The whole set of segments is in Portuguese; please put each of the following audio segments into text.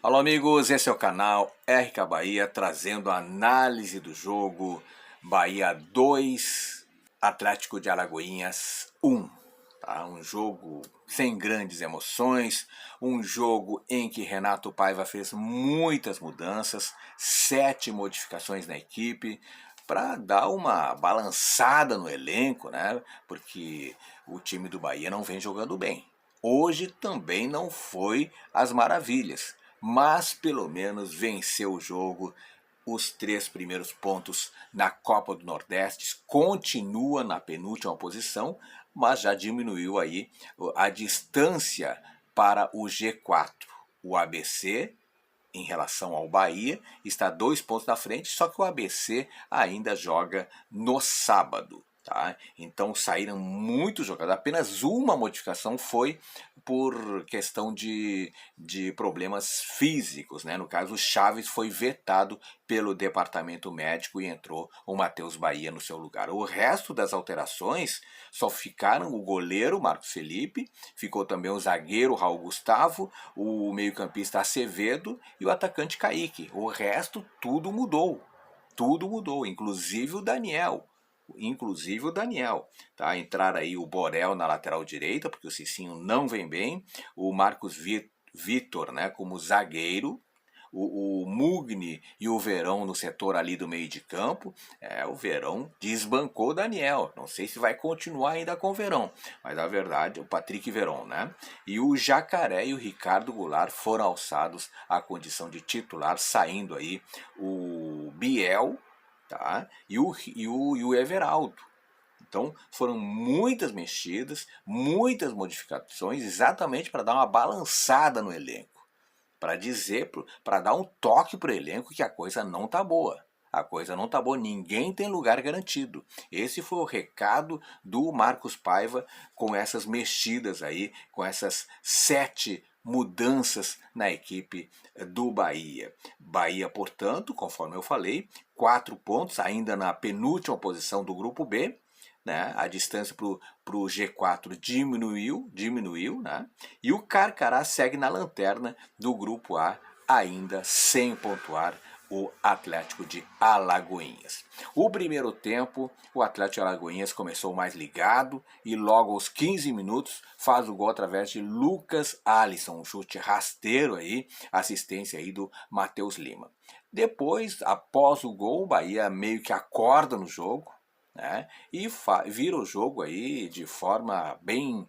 Alô amigos, esse é o canal RK Bahia trazendo a análise do jogo Bahia 2, Atlético de Alagoinhas 1. Tá? Um jogo sem grandes emoções, um jogo em que Renato Paiva fez muitas mudanças, 7 modificações na equipe, para dar uma balançada no elenco, né? Porque o time do Bahia não vem jogando bem. Hoje também não foi as maravilhas, mas pelo menos venceu o jogo, os 3 primeiros pontos na Copa do Nordeste, continua na penúltima posição, mas já diminuiu aí a distância para o G4. O ABC, em relação ao Bahia, está 2 pontos na frente, só que o ABC ainda joga no sábado. Tá? Então saíram muitos jogadores, apenas uma modificação foi por questão de problemas físicos, né? No caso, o Chaves foi vetado pelo departamento médico e entrou o Matheus Bahia no seu lugar. O resto das alterações só ficaram o goleiro Marcos Felipe, ficou também o zagueiro Raul Gustavo, o meio-campista Acevedo e o atacante Kaique. O resto tudo mudou. Tudo mudou, inclusive o Daniel. Tá? Entrar aí o Borel na lateral direita, porque o Cicinho não vem bem, o Marcos Vitor, né, como zagueiro, o Mugni e o Verão no setor ali do meio de campo. O Verão desbancou o Daniel, não sei se vai continuar ainda com o Verão, mas na verdade o Patrick Verón, né? E o Jacaré e o Ricardo Goulart foram alçados à condição de titular, saindo aí o Biel, tá? E o Everaldo. Então foram muitas mexidas, muitas modificações, exatamente para dar uma balançada no elenco, para dizer, para dar um toque para o elenco que a coisa não tá boa. A coisa não tá boa, ninguém tem lugar garantido. Esse foi o recado do Marcos Paiva com essas mexidas aí, com essas 7 mudanças na equipe do Bahia. Bahia, portanto, conforme eu falei, 4 pontos, ainda na penúltima posição do grupo B, né? A distância para o G4 diminuiu, né? E o Carcará segue na lanterna do grupo A, ainda sem pontuar, o Atlético de Alagoinhas. O primeiro tempo, o Atlético de Alagoinhas começou mais ligado e logo aos 15 minutos faz o gol através de Lucas Alisson, um chute rasteiro aí, assistência aí do Matheus Lima. Depois, após o gol, o Bahia meio que acorda no jogo, né? E vira o jogo aí de forma bem,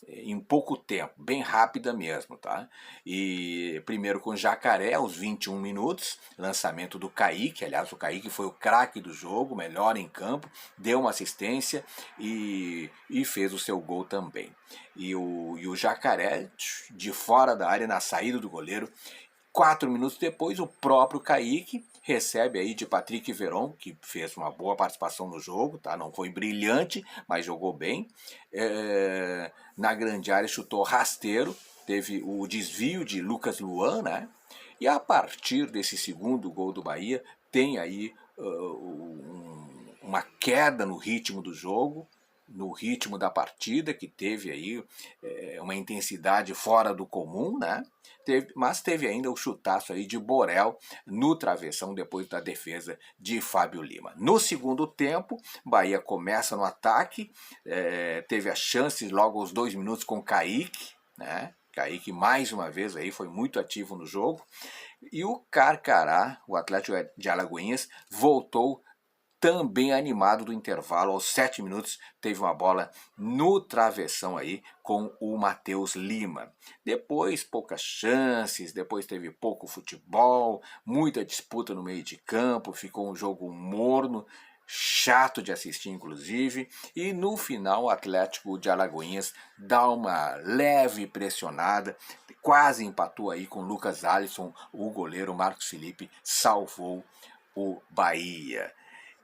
em pouco tempo, bem rápida mesmo, tá? E primeiro com o Jacaré, aos 21 minutos, lançamento do Kaique, aliás o Kaique foi o craque do jogo, melhor em campo, deu uma assistência e fez o seu gol também. E o Jacaré, de fora da área, na saída do goleiro, 4 minutos depois, o próprio Kaique recebe aí de Patrick Verón, que fez uma boa participação no jogo, tá? Não foi brilhante, mas jogou bem. Na grande área chutou rasteiro, teve o desvio de Lucas Luan, né? E a partir desse segundo gol do Bahia, tem aí uma queda no ritmo do jogo, no ritmo da partida, que teve aí uma intensidade fora do comum, né? Mas teve ainda o chutaço aí de Borel no travessão depois da defesa de Fábio Lima. No segundo tempo, Bahia começa no ataque, teve a chance logo aos 2 minutos com Kaique, né? Kaique mais uma vez aí foi muito ativo no jogo. E o Carcará, o Atlético de Alagoinhas, voltou também animado do intervalo. Aos 7 minutos teve uma bola no travessão aí com o Matheus Lima. Depois poucas chances, depois teve pouco futebol, muita disputa no meio de campo, ficou um jogo morno, chato de assistir inclusive, e no final o Atlético de Alagoinhas dá uma leve pressionada, quase empatou aí com Lucas Alisson, o goleiro Marcos Felipe salvou o Bahia.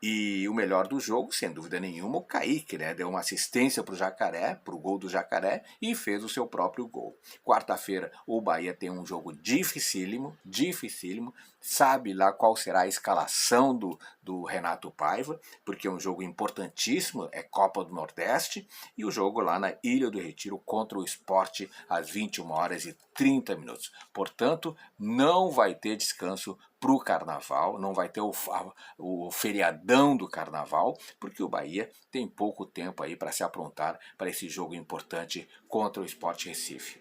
E o melhor do jogo, sem dúvida nenhuma, o Kaique, né? Deu uma assistência para o Jacaré, para o gol do Jacaré, e fez o seu próprio gol. Quarta-feira, o Bahia tem um jogo dificílimo, dificílimo. Sabe lá qual será a escalação do Renato Paiva, porque é um jogo importantíssimo, é Copa do Nordeste, e o jogo lá na Ilha do Retiro contra o Sport às 21h30. Portanto, não vai ter descanso para o Carnaval, não vai ter o feriadão do Carnaval, porque o Bahia tem pouco tempo aí para se aprontar para esse jogo importante contra o Sport Recife.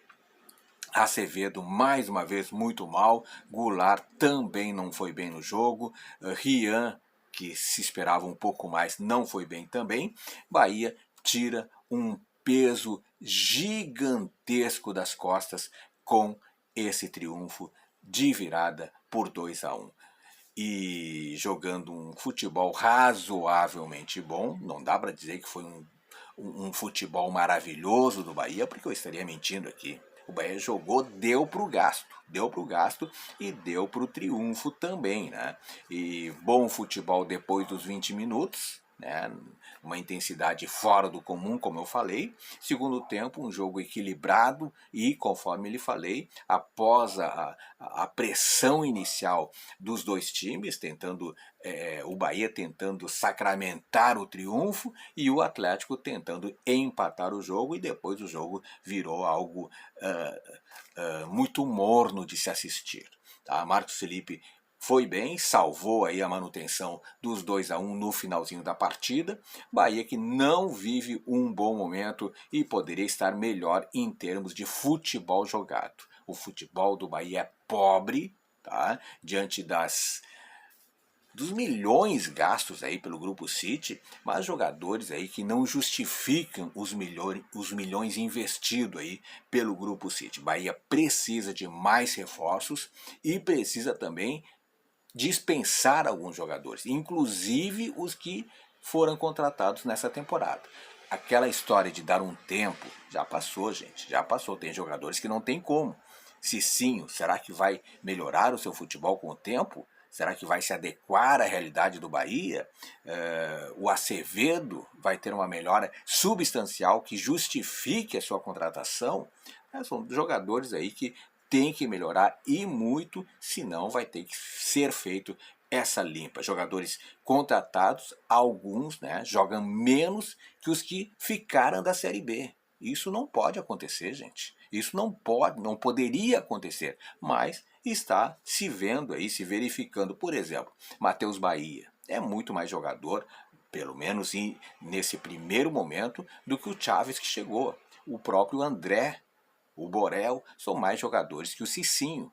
Acevedo mais uma vez muito mal, Goulart também não foi bem no jogo, Rian, que se esperava um pouco mais, não foi bem também. Bahia tira um peso gigantesco das costas com esse triunfo de virada por 2-1. E jogando um futebol razoavelmente bom, não dá para dizer que foi um futebol maravilhoso do Bahia, porque eu estaria mentindo aqui. O Bahia jogou, deu para o gasto e deu para o triunfo também, né? E bom futebol depois dos 20 minutos, né? Uma intensidade fora do comum, como eu falei. Segundo tempo, um jogo equilibrado e, conforme lhe falei, após a pressão inicial dos dois times, o Bahia tentando sacramentar o triunfo e o Atlético tentando empatar o jogo, e depois o jogo virou algo muito morno de se assistir. Tá? Marcos Felipe foi bem, salvou aí a manutenção dos 2-1 no finalzinho da partida. Bahia que não vive um bom momento e poderia estar melhor em termos de futebol jogado. O futebol do Bahia é pobre, tá? Diante dos milhões gastos aí pelo Grupo City, mas jogadores aí que não justificam os milhões investidos aí pelo Grupo City. Bahia precisa de mais reforços e precisa também dispensar alguns jogadores, inclusive os que foram contratados nessa temporada. Aquela história de dar um tempo já passou, gente, já passou. Tem jogadores que não tem como. Cicinho, será que vai melhorar o seu futebol com o tempo? Será que vai se adequar à realidade do Bahia? O Acevedo vai ter uma melhora substancial que justifique a sua contratação? São jogadores aí que tem que melhorar e muito, senão vai ter que ser feito essa limpa. Jogadores contratados, alguns, né, jogam menos que os que ficaram da Série B. Isso não pode acontecer, gente. Isso não poderia acontecer, mas está se vendo aí, se verificando. Por exemplo, Matheus Bahia é muito mais jogador, pelo menos nesse primeiro momento, do que o Chaves que chegou. O próprio André, o Borel, são mais jogadores que o Cicinho.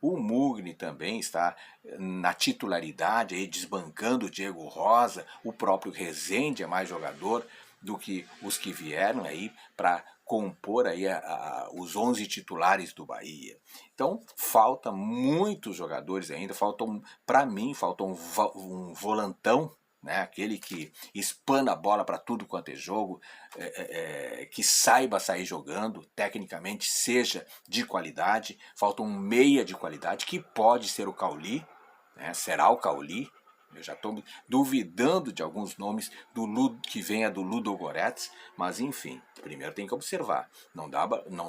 O Mugni também está na titularidade, aí, desbancando o Diego Rosa. O próprio Rezende é mais jogador do que os que vieram aí para compor aí os 11 titulares do Bahia. Então falta muitos jogadores ainda, para mim, falta um volantão, né? Aquele que espana a bola para tudo quanto é jogo, que saiba sair jogando, tecnicamente seja de qualidade. Falta um meia de qualidade, que pode ser o Cauli, né? Será o Cauli. Eu já estou duvidando de alguns nomes que venha do Ludogorets, mas enfim, primeiro tem que observar. Não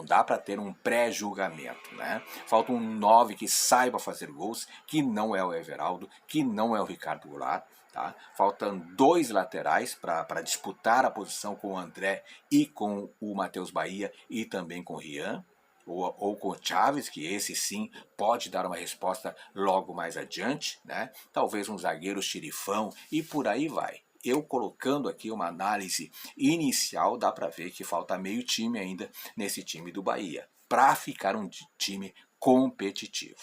dá para ter um pré-julgamento, né? Falta um 9 que saiba fazer gols, que não é o Everaldo, que não é o Ricardo Goulart. Tá? Faltam 2 laterais para disputar a posição com o André e com o Matheus Bahia e também com o Rian. Ou com o Chaves, que esse sim pode dar uma resposta logo mais adiante, né? Talvez um zagueiro xerifão e por aí vai. Eu colocando aqui uma análise inicial, dá para ver que falta meio time ainda nesse time do Bahia, para ficar um time competitivo.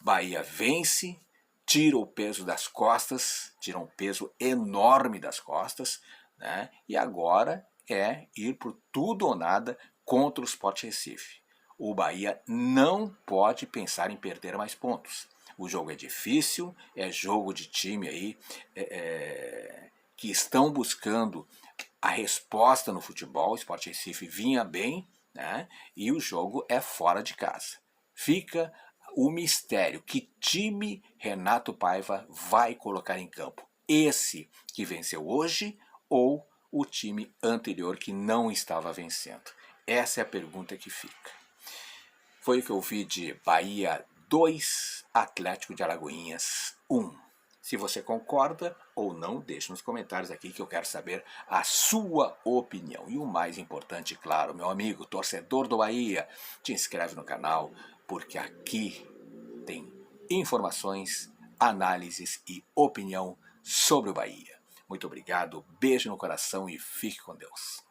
Bahia vence, tira o peso das costas, tira um peso enorme das costas, né? E agora é ir por tudo ou nada contra o Sport Recife. O Bahia não pode pensar em perder mais pontos. O jogo é difícil, é jogo de time aí que estão buscando a resposta no futebol. O Sport Recife vinha bem, né? E o jogo é fora de casa. Fica o mistério. Que time Renato Paiva vai colocar em campo? Esse que venceu hoje ou o time anterior que não estava vencendo? Essa é a pergunta que fica. Foi o que eu vi de Bahia 2, Atlético de Alagoinhas 1. Se você concorda ou não, deixe nos comentários aqui que eu quero saber a sua opinião. E o mais importante, claro, meu amigo, torcedor do Bahia, te inscreve no canal, porque aqui tem informações, análises e opinião sobre o Bahia. Muito obrigado, beijo no coração e fique com Deus.